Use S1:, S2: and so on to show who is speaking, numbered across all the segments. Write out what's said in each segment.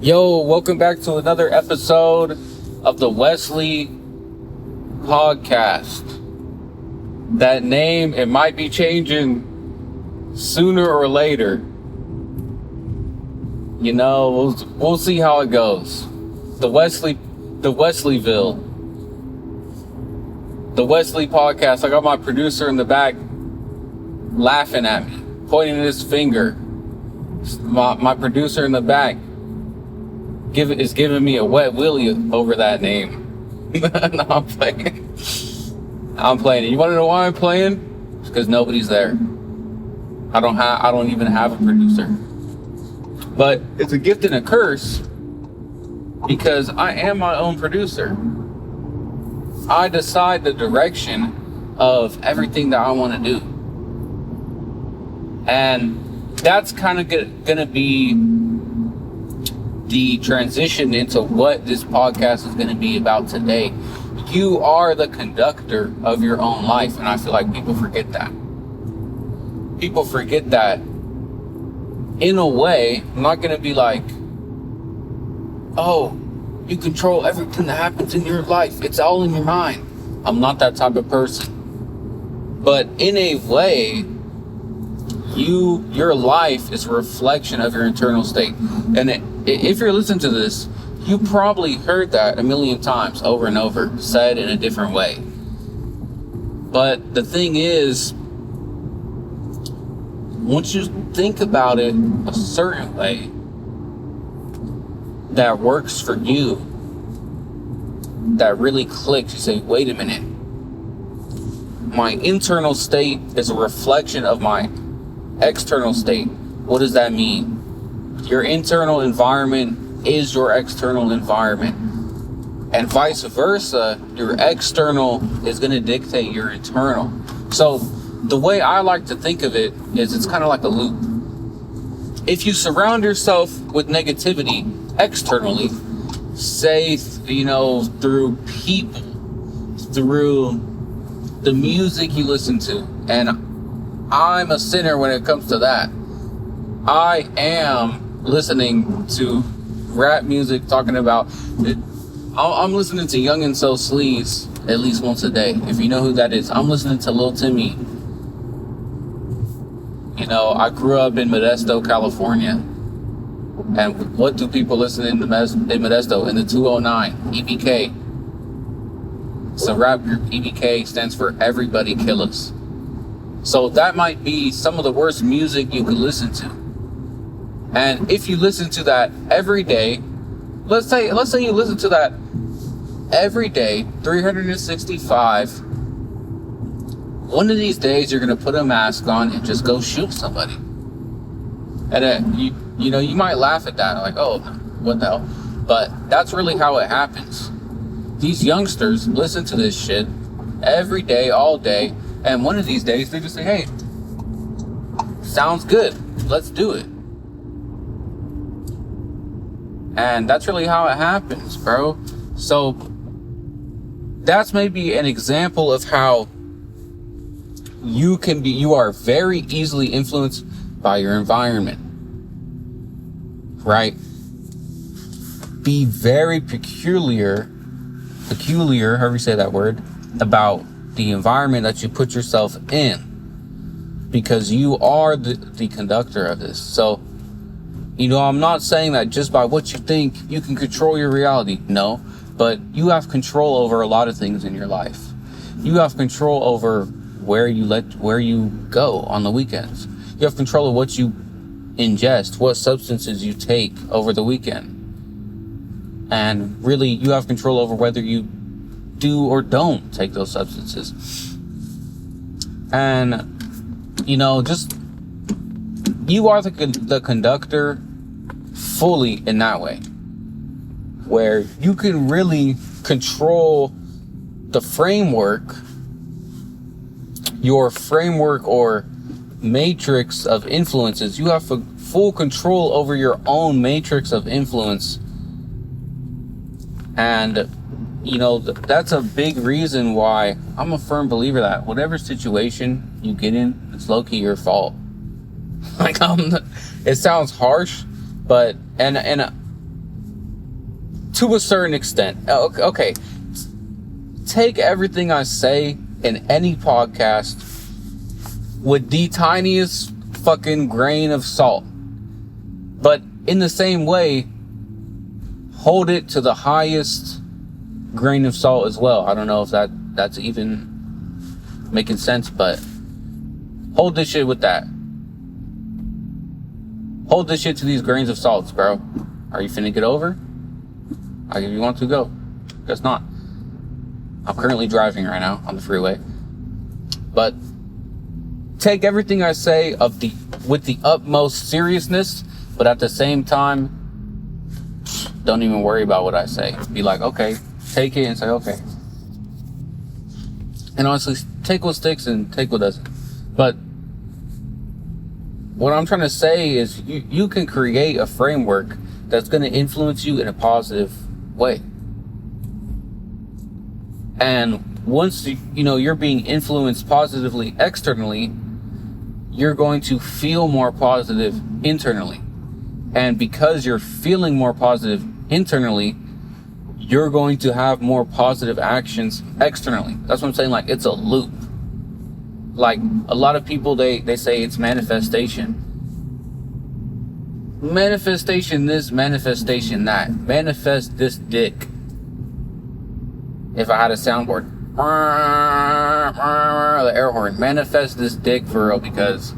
S1: Yo, welcome back to another episode of the Wesley podcast. That name, it might be changing sooner or later. You know, we'll see how it goes. The Wesley podcast. I got my producer in the back laughing at me, pointing his finger. My producer in the back is giving me a wet willy over that name. No, I'm playing. You want to know why I'm playing? It's because nobody's there. I don't even have a producer. But it's a gift and a curse because I am my own producer. I decide the direction of everything that I want to do. And that's kind of gonna be the transition into what this podcast is going to be about today. You are the conductor of your own life, and I feel like people forget that. People forget that. In a way, I'm not going to be like, oh, you control everything that happens in your life. It's all in your mind. I'm not that type of person. But in a way, your life is a reflection of your internal state. And if you're listening to this, you probably heard that a million times over and over, said in a different way. But the thing is, once you think about it a certain way that works for you, that really clicks, you say, wait a minute, my internal state is a reflection of my external state. What does that mean? Your internal environment is your external environment. And vice versa, your external is going to dictate your internal. So the way I like to think of it is it's kind of like a loop. If you surround yourself with negativity externally, say, through people, through the music you listen to, and I'm a sinner when it comes to that. I am listening to rap music talking about it. I'm listening to Young and So Sleaze at least once a day. If you know who that is, I'm listening to Lil Timmy. I grew up in Modesto, California. And what do people listen in Modesto? In the 209, EBK. It's a rap group. EBK stands for Everybody Kill Us. So that might be some of the worst music you could listen to. And if you listen to that every day, let's say you listen to that every day, 365, one of these days you're going to put a mask on and just go shoot somebody. And you might laugh at that, like, oh, what the hell? But that's really how it happens. These youngsters listen to this shit every day, all day, and one of these days they just say, hey, sounds good, let's do it. And that's really how it happens, bro. So that's maybe an example of how you are very easily influenced by your environment, right? Be very peculiar, however you say that word, about the environment that you put yourself in, because you are the conductor of this. So, I'm not saying that just by what you think you can control your reality. No, but you have control over a lot of things in your life. You have control over where you go on the weekends. You have control of what you ingest, what substances you take over the weekend. And really, you have control over whether you do or don't take those substances. And, just, you are the conductor fully in that way, where you can really control the framework, your framework or matrix of influences. You have full control over your own matrix of influence. And that's a big reason why I'm a firm believer that whatever situation you get in, it's low-key your fault. It sounds harsh, but and to a certain extent. Okay. Take everything I say in any podcast with the tiniest fucking grain of salt. But in the same way, hold it to the highest grain of salt as well. I don't know if that's even making sense, but hold this shit with that. Hold this shit to these grains of salts, bro. Are you finna get over? If you want to, go. Guess not. I'm currently driving right now on the freeway. But take everything I say with the utmost seriousness, but at the same time, don't even worry about what I say. Be like, okay, take it and say, okay. And honestly, take what sticks and take what doesn't. But what I'm trying to say is you can create a framework that's going to influence you in a positive way. And once you're being influenced positively externally, you're going to feel more positive internally. And because you're feeling more positive internally, you're going to have more positive actions externally. That's what I'm saying. Like, it's a loop. Like, a lot of people, they say it's manifestation. Manifestation this, manifestation that. Manifest this dick. If I had a soundboard. The air horn. Manifest this dick for real, because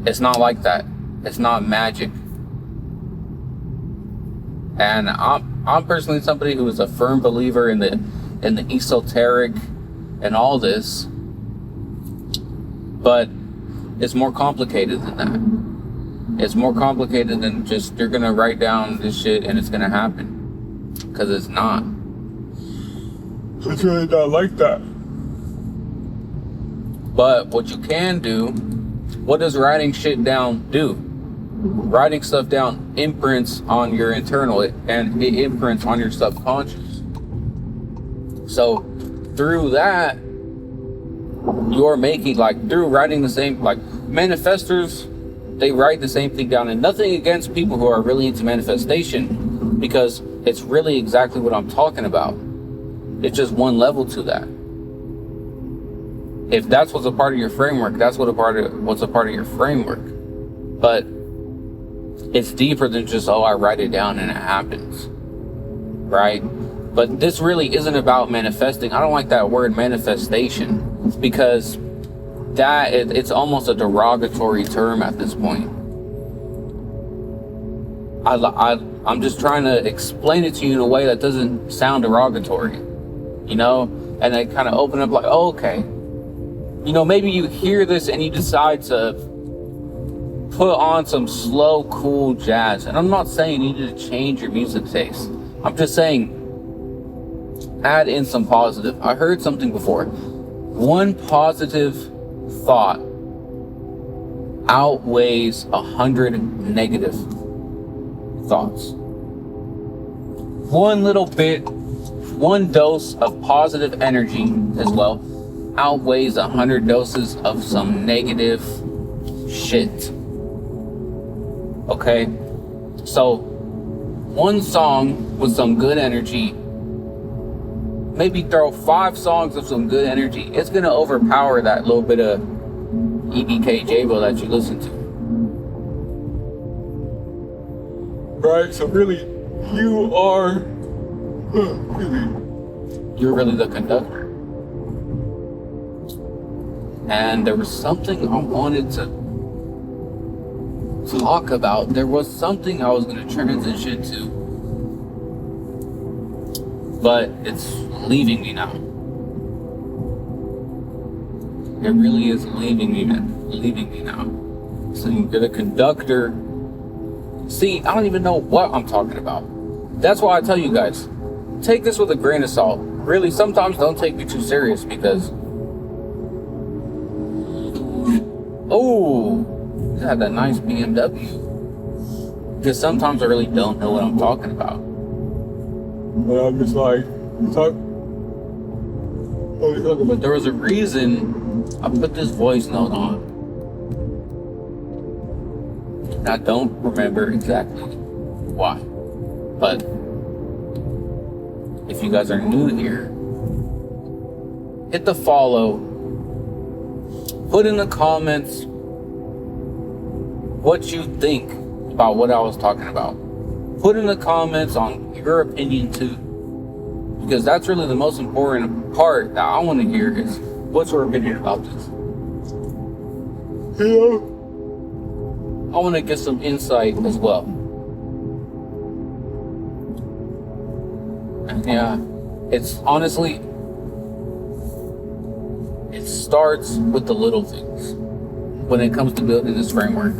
S1: it's not like that. It's not magic. And I'm personally somebody who is a firm believer in the esoteric and all this. But it's more complicated than that. It's more complicated than just you're gonna write down this shit and it's gonna happen. Because it's not. It's really not like that. But what you can do, what does writing shit down do? Writing stuff down imprints on your internal, and it imprints on your subconscious. So through that, you're making, like, through writing the same, like, manifestors, they write the same thing down. And nothing against people who are really into manifestation, because it's really exactly what I'm talking about. It's just one level to that. If that's what's a part of your framework, that's what's a part of your framework. But it's deeper than just, I write it down and it happens. Right? But this really isn't about manifesting. I don't like that word manifestation, because it's almost a derogatory term at this point. I'm just trying to explain it to you in a way that doesn't sound derogatory, and I kind of open up like, oh, okay, maybe you hear this and you decide to put on some slow, cool jazz. And I'm not saying you need to change your music taste. I'm just saying add in some positive. I heard something before. One positive thought outweighs 100 negative thoughts. One little bit, one dose of positive energy as well outweighs 100 doses of some negative shit. Okay? So, one song with some good energy, maybe throw 5 songs of some good energy, it's gonna overpower that little bit of EBKJ that you listen to. Right, so really, you're really the conductor. And there was something I wanted to talk about. There was something I was going to transition to, but it's leaving me now. It really is leaving me now. So you're the conductor. See, I don't even know what I'm talking about. That's why I tell you guys, take this with a grain of salt. Really, sometimes don't take me too serious, because you had that nice BMW. Because sometimes I really don't know what I'm talking about. But I'm just like, but there was a reason I put this voice note on. And I don't remember exactly why. But if you guys are new here, hit the follow. Put in the comments what you think about what I was talking about. Put in the comments on your opinion too, because that's really the most important part that I want to hear is what's your opinion about this. Yeah. I want to get some insight as well. And yeah, it's honestly, it starts with the little things when it comes to building this framework.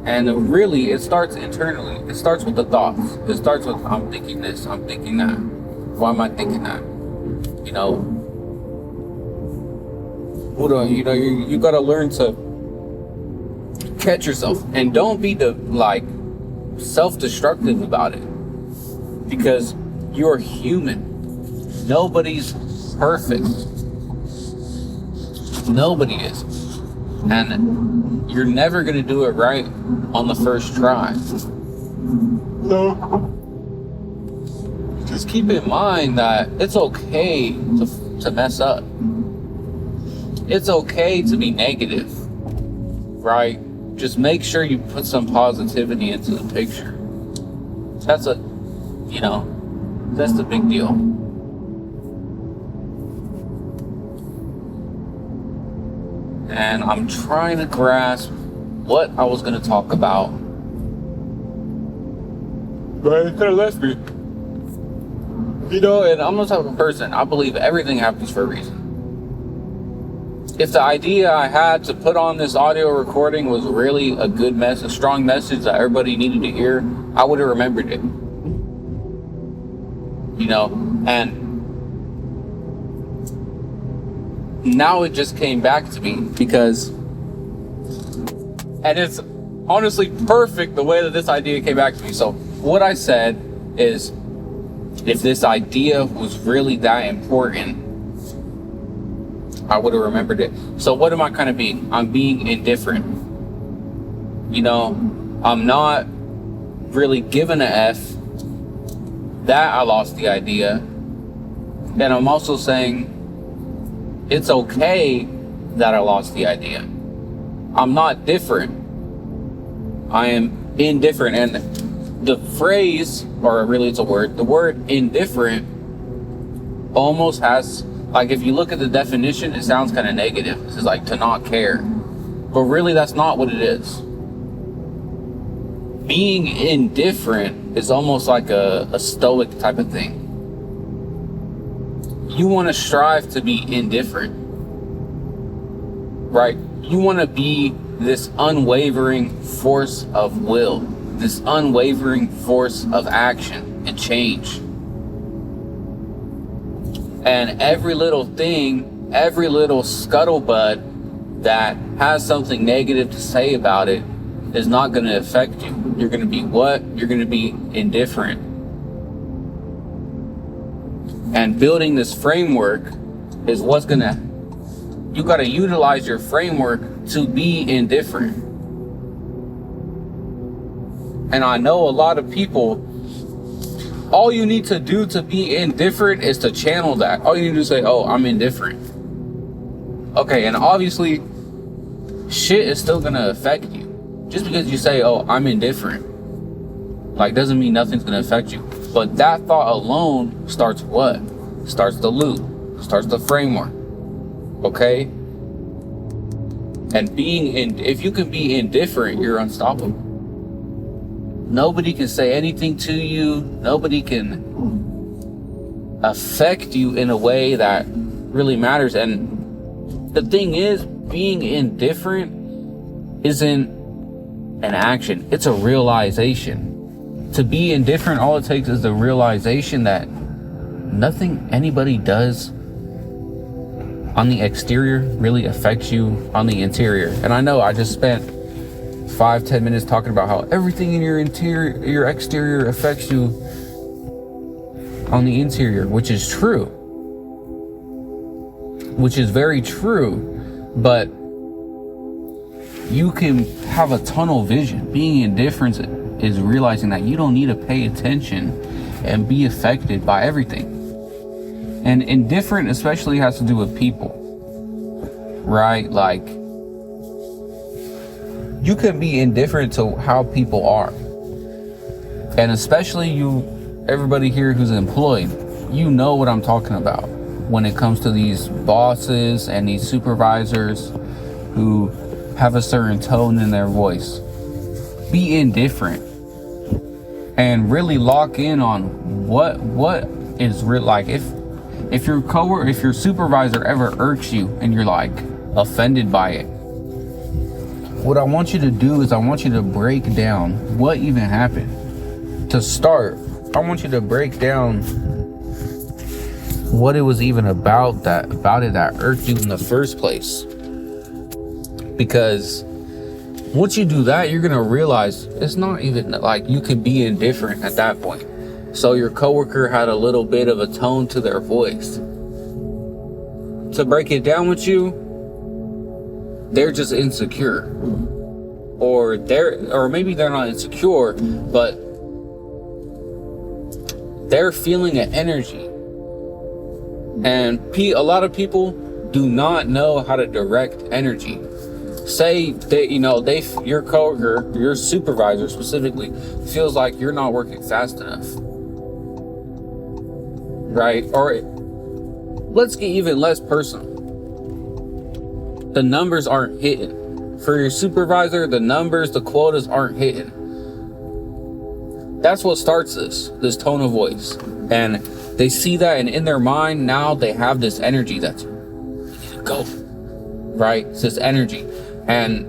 S1: And really, it starts internally. It starts with the thoughts. It starts with, I'm thinking this, I'm thinking that. Why am I thinking that? You know, you gotta learn to catch yourself. And don't be self-destructive about it. Because you're human. Nobody's perfect. Nobody is. And you're never going to do it right on the first try. No. Just keep in mind that it's okay to mess up. It's okay to be negative, right? Just make sure you put some positivity into the picture. That's the big deal. And I'm trying to grasp what I was going to talk about. But it kind of left me. And I'm the type of person, I believe everything happens for a reason. If the idea I had to put on this audio recording was really a good a strong message that everybody needed to hear, I would have remembered it. And now it just came back to me and it's honestly perfect the way that this idea came back to me. So what I said is, if this idea was really that important, I would have remembered it. So what am I kind of being? I'm being indifferent. I'm not really giving an F that I lost the idea. And I'm also saying it's okay that I lost the idea. I'm not different. I am indifferent. And the phrase, or really it's a word, the word indifferent almost has, if you look at the definition, it sounds kind of negative. It's like to not care. But really that's not what it is. Being indifferent is almost like a stoic type of thing. You want to strive to be indifferent, right? You want to be this unwavering force of will, this unwavering force of action and change. And every little thing, every little scuttlebutt that has something negative to say about it is not going to affect you. You're going to be what? You're going to be indifferent. And building this framework is what's gonna, you gotta utilize your framework to be indifferent. And I know a lot of people, all you need to do to be indifferent is to channel that. All you need to say, oh, I'm indifferent. Okay, and obviously, shit is still gonna affect you. Just because you say, oh, I'm indifferent, doesn't mean nothing's gonna affect you. But that thought alone starts what? Starts the loop, starts the framework. Okay? And if you can be indifferent, you're unstoppable. Nobody can say anything to you. Nobody can affect you in a way that really matters. And the thing is, being indifferent isn't an action, it's a realization. To be indifferent, all it takes is the realization that nothing anybody does on the exterior really affects you on the interior. And I know I just spent 5-10 minutes talking about how everything in your exterior affects you on the interior, which is true, which is very true. But you can have a tunnel vision. Being indifferent is realizing that you don't need to pay attention and be affected by everything. And indifferent especially has to do with people, right? Like, you can be indifferent to how people are. And especially everybody here who's employed, you know what I'm talking about when it comes to these bosses and these supervisors who have a certain tone in their voice. Be indifferent and really lock in on what is real. Like, if your supervisor ever irks you and you're like offended by it, what I want you to do is I want you to break down what even happened. To start, I want you to break down what it was even about that irked you in the first place. Because once you do that, you're gonna realize it's not even like you can be indifferent at that point. So your coworker had a little bit of a tone to their voice. To break it down with you, they're just insecure. Or maybe they're not insecure, but they're feeling an energy. And a lot of people do not know how to direct energy. Say that, your coworker, your supervisor specifically, feels like you're not working fast enough. Right? Or let's get even less personal. The numbers aren't hitting. For your supervisor, the quotas aren't hitting. That's what starts this tone of voice. And they see that, and in their mind, now they have this energy that's, go. Right? It's this energy. And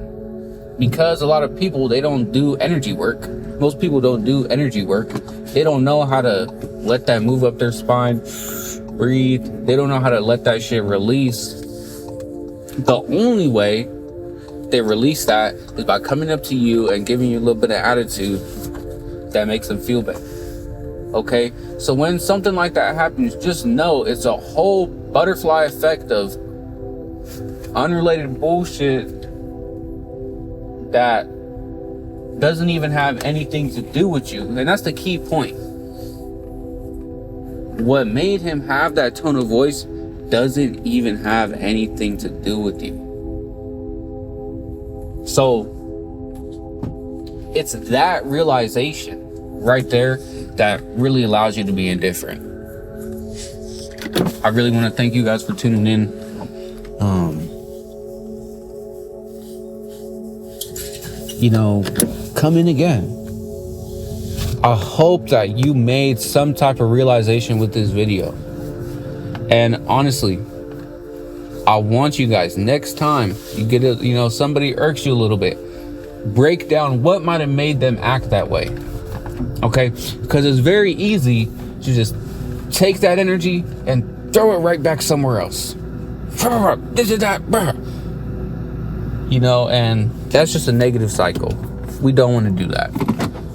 S1: because a lot of people, they don't do energy work. Most people don't do energy work. They don't know how to let that move up their spine, breathe. They don't know how to let that shit release. The only way they release that is by coming up to you and giving you a little bit of attitude that makes them feel better. Okay? So when something like that happens, just know it's a whole butterfly effect of unrelated bullshit that doesn't even have anything to do with you. And that's the key point. What made him have that tone of voice doesn't even have anything to do with you. So it's that realization right there that really allows you to be indifferent. I really want to thank you guys for tuning in. Come in again. I hope that you made some type of realization with this video. And honestly, I want you guys, next time you get somebody irks you a little bit, break down what might have made them act that way. Okay? Because it's very easy to just take that energy and throw it right back somewhere else. This is that. And that's just a negative cycle. We don't want to do that.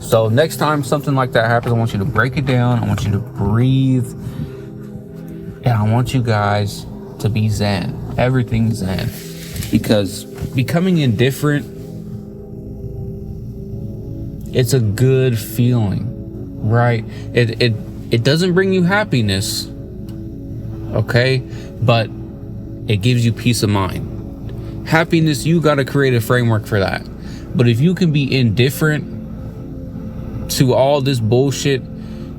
S1: So next time something like that happens, I want you to break it down. I want you to breathe. And I want you guys to be zen. Everything zen. Because becoming indifferent, it's a good feeling, right? It doesn't bring you happiness, okay? But it gives you peace of mind. Happiness, you got to create a framework for that. But if you can be indifferent to all this bullshit,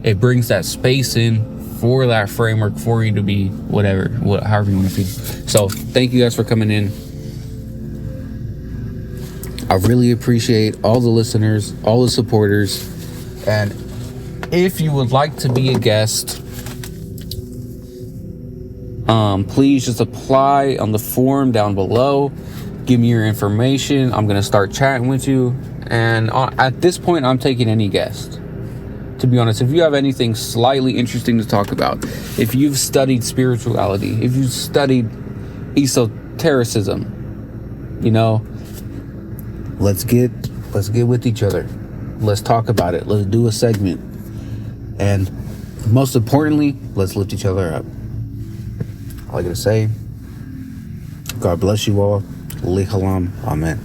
S1: it brings that space in for that framework for you to be however you want to feel. So thank you guys for coming in. I really appreciate all the listeners, all the supporters. And if you would like to be a guest, please just apply on the form down below. Give me your information. I'm going to start chatting with you. And at this point, I'm taking any guest. To be honest, if you have anything slightly interesting to talk about, if you've studied spirituality, if you've studied esotericism, let's get with each other. Let's talk about it. Let's do a segment. And most importantly, let's lift each other up. All I gotta say, God bless you all. Li halam. Amen.